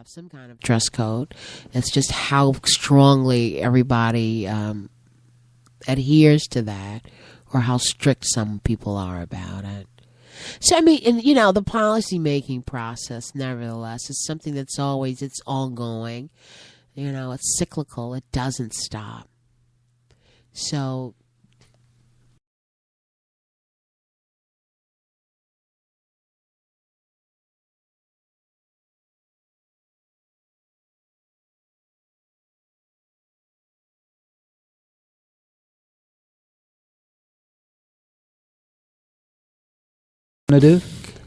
some kind of dress code. It's just how strongly everybody adheres to that, or how strict some people are about it. So, I mean, and, you know, the policy-making process, nevertheless, is something that's always, it's ongoing. You know, it's cyclical. It doesn't stop. So,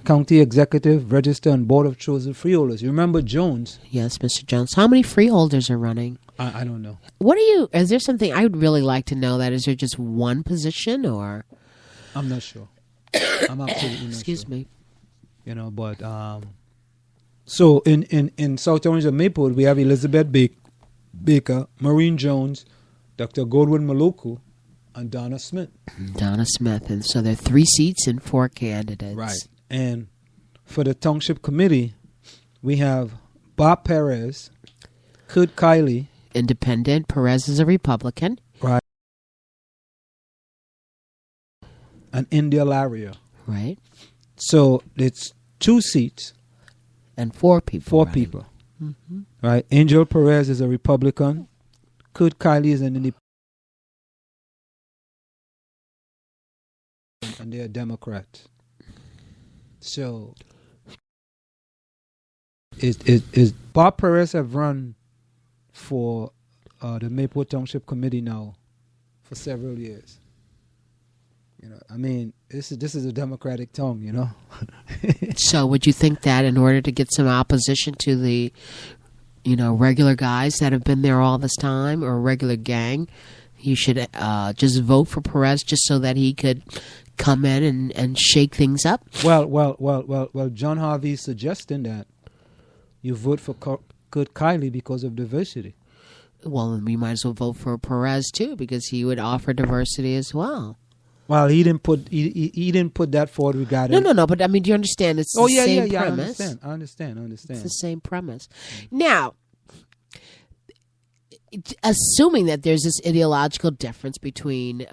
County Executive, Register, and Board of Chosen Freeholders. You remember Jones? yes, Mr. Jones. How many freeholders are running? I don't know. Is there something, I would really like to know that. Is there just one position, or? I'm not sure. I'm absolutely not Excuse sure. me. You know, but, so in South Orange and Maplewood, we have Elizabeth Baker, Maureen Jones, Dr. Godwin Maloku, and Donna Smith. Donna Smith. And so there are 3 seats and 4 candidates. Right. And for the Township Committee, we have Bob Perez, Kurt Kiley. Independent. Perez is a Republican. Right. And India Laria. Right. So it's 2 seats. And 4 people. 4 running. people. Mm-hmm. Right. Angel Perez is a Republican. Kurt Kiley is an independent. And they're Democrats. So is Bob Perez have run for the Maplewood Township Committee now for several years. You know, I mean, this is a Democratic town, you know. So would you think that in order to get some opposition to the, you know, regular guys that have been there all this time, or a regular gang, you should just vote for Perez just so that he could come in and shake things up? Well, John Harvey is suggesting that you vote for Kurt Kiley because of diversity. Well, then we might as well vote for Perez too, because he would offer diversity as well. Well, he didn't put that forward regarding. No. But I mean, do you understand? It's the same premise. I understand. It's the same premise. Now, assuming that there's this ideological difference between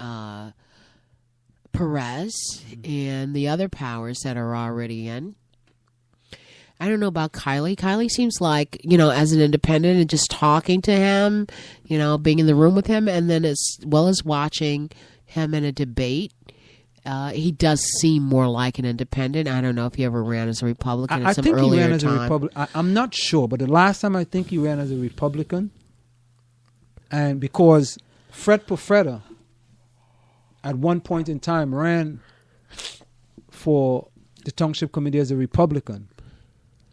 Perez and the other powers that are already in, I don't know about Kiley. Kiley seems like, you know, as an independent and just talking to him, you know, being in the room with him, and then as well as watching him in a debate, he does seem more like an independent. I don't know if he ever ran as a Republican at some earlier time. I think he ran as a Republican. I'm not sure, but the last time I think he ran as a Republican, and because Fred Pofretta at one point in time ran for the Township Committee as a Republican,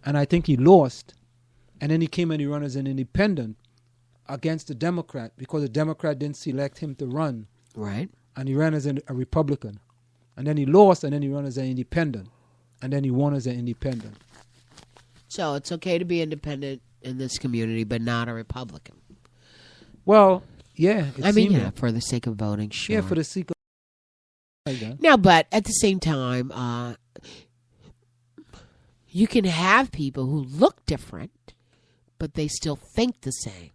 and I think he lost, and then he came and he ran as an independent against the Democrat because the Democrat didn't select him to run. Right. And he ran as a Republican. And then he lost, and then he ran as an independent. And then he won as an independent. So it's okay to be independent in this community, but not a Republican. Well, yeah. I mean, yeah, for the sake of voting, sure. Yeah, for the sake of now, but at the same time, you can have people who look different, but they still think the same,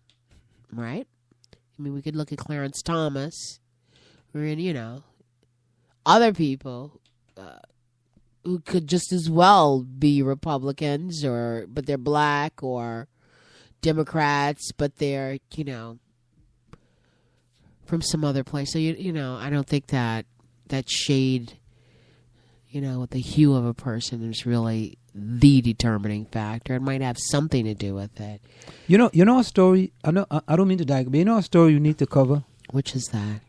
right? I mean, we could look at Clarence Thomas, or, you know, other people who could just as well be Republicans, but they're black, or Democrats, but they're, you know, from some other place. So, you know, I don't think that shade, you know, with the hue of a person is really the determining factor. It might have something to do with it. You know a story. I don't mean to digress, but you know a story you need to cover. Which is that?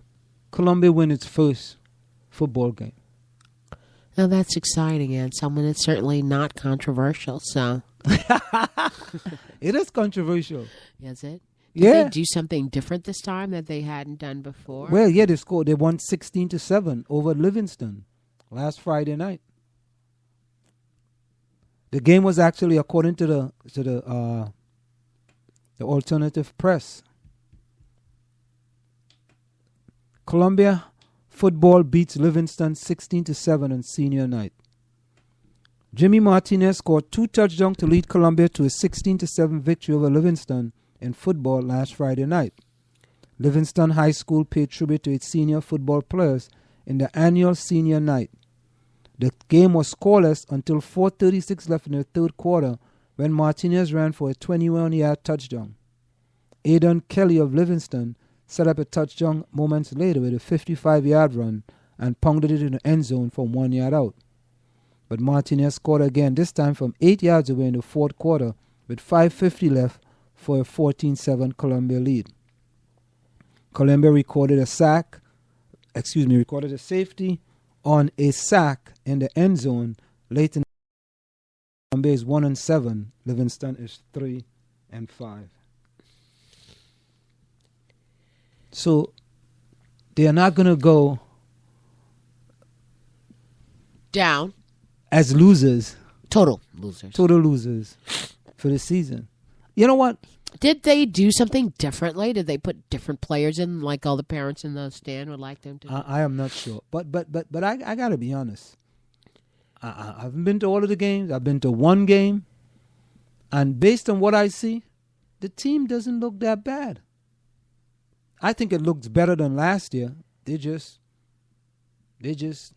Columbia win its first football game. Now that's exciting, and someone that's certainly not controversial. So it is controversial. Is it? Did they do something different this time that they hadn't done before? Well, yeah, they scored. They won 16-7 over Livingston last Friday night. The game was actually, according to the alternative press, Columbia football beats Livingston 16-7 on senior night. Jimmy Martinez scored 2 touchdowns to lead Columbia to a 16-7 victory over Livingston in football last Friday night. Livingston High School paid tribute to its senior football players in the annual senior night. The game was scoreless until 4:36 left in the third quarter when Martinez ran for a 21-yard touchdown. Aidan Kelly of Livingston set up a touchdown moments later with a 55-yard run and pounded it in the end zone from 1 yard out. But Martinez scored again, this time from 8 yards away in the fourth quarter with 5:50 left for a 14-7 Columbia lead. Columbia recorded a safety on a sack in the end zone late in the Columbia is 1-7. Livingston is 3-5. So they are not going to go down as losers. Total losers. Total losers for the season. You know what? Did they do something differently? Did they put different players in, like all the parents in the stand would like them to? I am not sure, but I got to be honest. I haven't been to all of the games. I've been to one game, and based on what I see, the team doesn't look that bad. I think it looks better than last year. They're just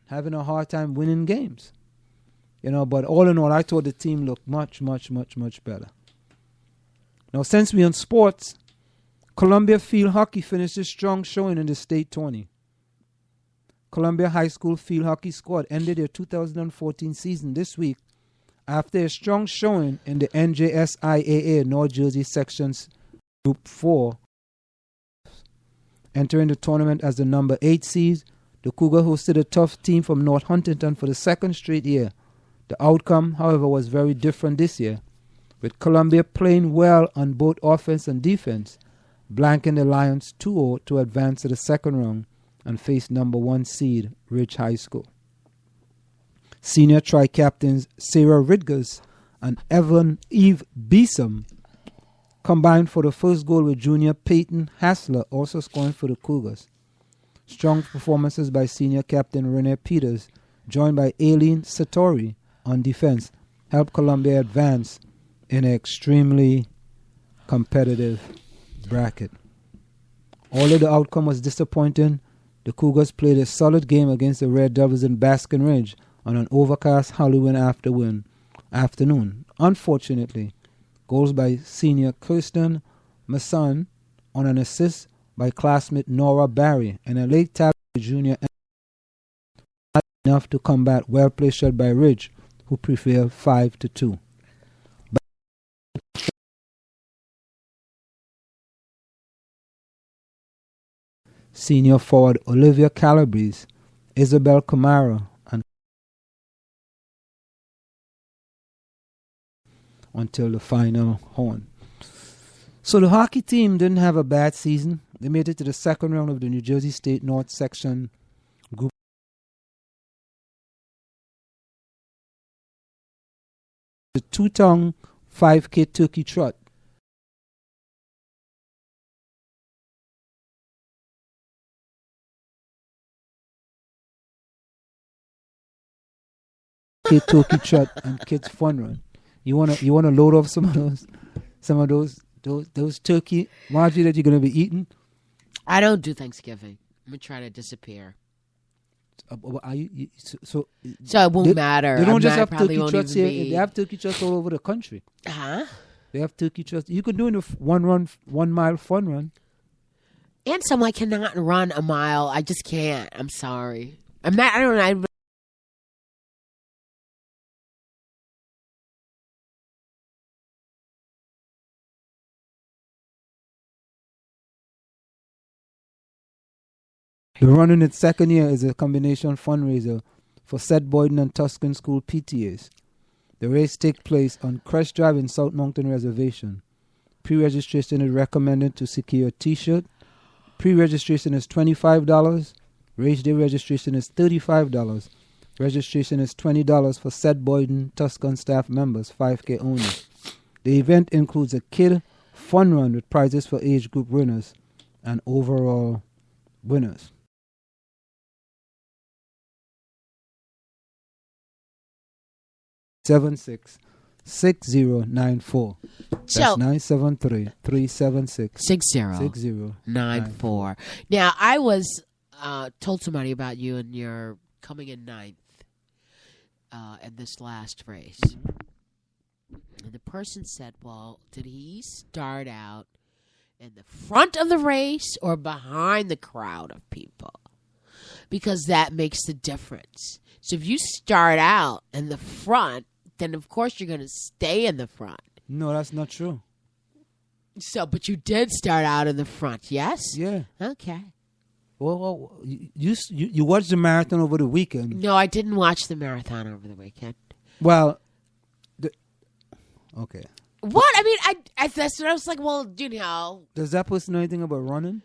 having a hard time winning games, you know. But all in all, I thought the team looked much better. Now, since we're on sports, Columbia Field Hockey finished a strong showing in the state tourney. Columbia High School Field Hockey squad ended their 2014 season this week after a strong showing in the NJSIAA North Jersey Sections Group 4. Entering the tournament as the number 8 seed, the Cougar hosted a tough team from North Huntington for the second straight year. The outcome, however, was very different this year, with Columbia playing well on both offense and defense, blanking the Lions 2-0 to advance to the second round and face number 1 seed Ridge High School. Senior tri-captains Sarah Ridgers and Eve Beeson combined for the first goal, with junior Peyton Hassler also scoring for the Cougars. Strong performances by senior captain Renee Peters, joined by Aileen Satori on defense, helped Columbia advance in an extremely competitive bracket. Although the outcome was disappointing, the Cougars played a solid game against the Red Devils in Baskin Ridge on an overcast Halloween afternoon. Unfortunately, goals by senior Kirsten Masson on an assist by classmate Nora Barry and a late tackle by junior not enough to combat well-played shot by Ridge, who prevailed 5-2. Senior forward Olivia Calabrese, Isabel Camara, and until the final horn. So the hockey team didn't have a bad season. They made it to the second round of the New Jersey State North Section Group. The 2-tongue 5K turkey trot. Turkey trot and kids fun run. You wanna load off some of those turkey, Marjorie, that you're gonna be eating? I don't do Thanksgiving. I'm gonna try to disappear. So it won't matter. They don't just have turkey trots here. They have turkey trots all over the country. Huh? They have turkey trots. You can do it in a 1 mile fun run. And some I cannot run a mile. I just can't. I'm sorry. I'm not. I don't know. The run in its second year is a combination fundraiser for Seth Boyden and Tuscan School PTAs. The race takes place on Crest Drive in South Mountain Reservation. Pre-registration is recommended to secure a T-shirt. Pre-registration is $25. Race day registration is $35. Registration is $20 for Seth Boyden Tuscan staff members, 5K only. The event includes a kid fun run with prizes for age group winners and overall winners. 973-376-6094. That's So 973-376-6094. 6094. Now, I was told somebody about you and your coming in ninth in this last race. And the person said, well, did he start out in the front of the race or behind the crowd of people? Because that makes the difference. So if you start out in the front, then of course you're going to stay in the front. No, that's not true. So, but you did start out in the front, yes? Yeah. Okay. Well, you watched the marathon over the weekend. No, I didn't watch the marathon over the weekend. Well, okay. What? I mean, that's what I was like, well, you know. Does that person know anything about running?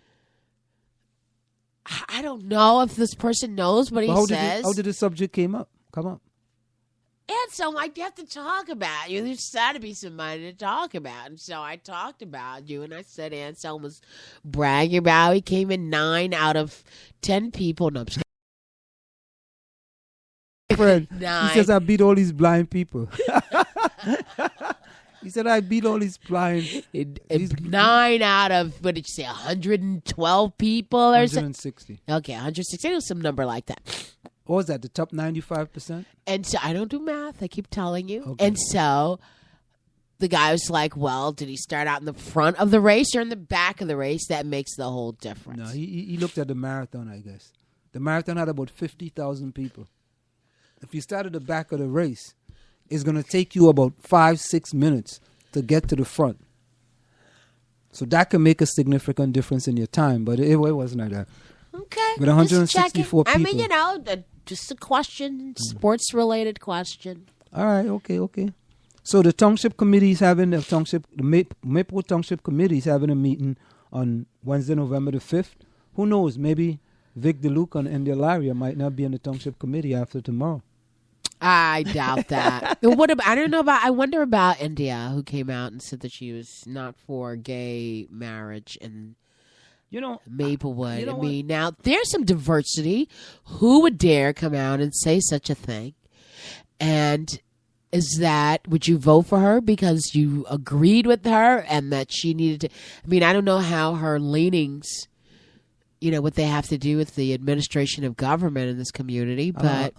I don't know if this person knows, but he says. How did the subject come up? And so I have to talk about you. There's got to be somebody to talk about. And so I talked about you, and I said Anselm was bragging about he came in 9 out of 10 people. No, I'm just Fred, 9. he says I beat all these blind people. He said I beat all these blind. 9 out of, what did you say, 112 people or something? 160. Okay, 160. It was some number like that. What was that, the top 95%? And so I don't do math. I keep telling you. Okay. And so the guy was like, well, did he start out in the front of the race or in the back of the race? That makes the whole difference. No, he looked at the marathon, I guess. The marathon had about 50,000 people. If you start at the back of the race, it's going to take you about 5-6 minutes to get to the front. So that can make a significant difference in your time, but it wasn't like that. Okay. With 164 people. I mean, you know, just a question, sports-related question. All right, okay. So the township committee is having the Maple Township Committee is having a meeting on Wednesday, November the 5th. Who knows? Maybe Vic DeLuca and India Laria might not be in the township committee after tomorrow. I doubt that. I wonder about India, who came out and said that she was not for gay marriage in Maplewood. I mean, now there's some diversity. Who would dare come out and say such a thing? And would you vote for her because you agreed with her and that she needed to? I mean, I don't know how her leanings, what they have to do with the administration of government in this community, but.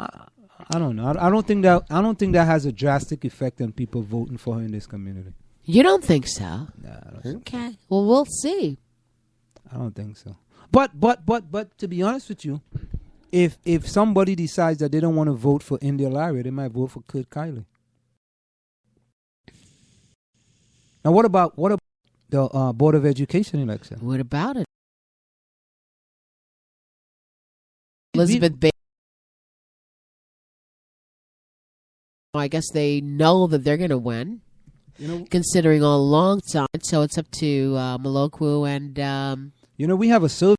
I don't know. I don't think that has a drastic effect on people voting for her in this community. You don't think so? Nah, I don't think okay. Well, we'll see. I don't think so. But to be honest with you, if somebody decides that they don't want to vote for India Laria, they might vote for Kurt Kiley. Now, what about the Board of Education election? What about it? Elizabeth Bates. I guess they know that they're going to win, considering all long time. So it's up to Maloku and... we have a survey.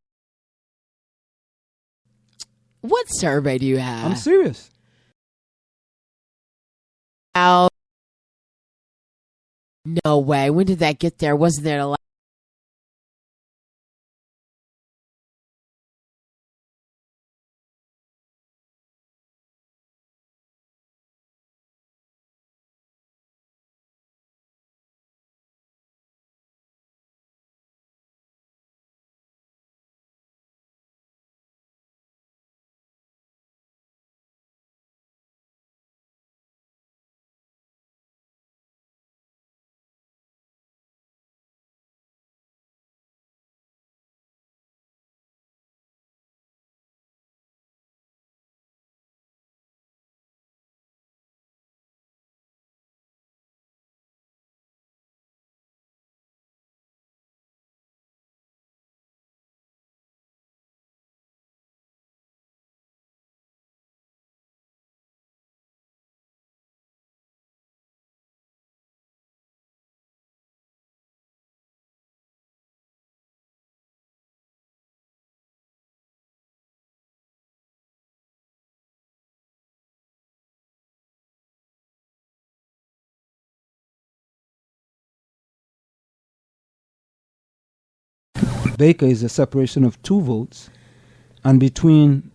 What survey do you have? I'm serious. No way. When did that get there? Wasn't there a lot? Baker is a separation of 2 votes, and between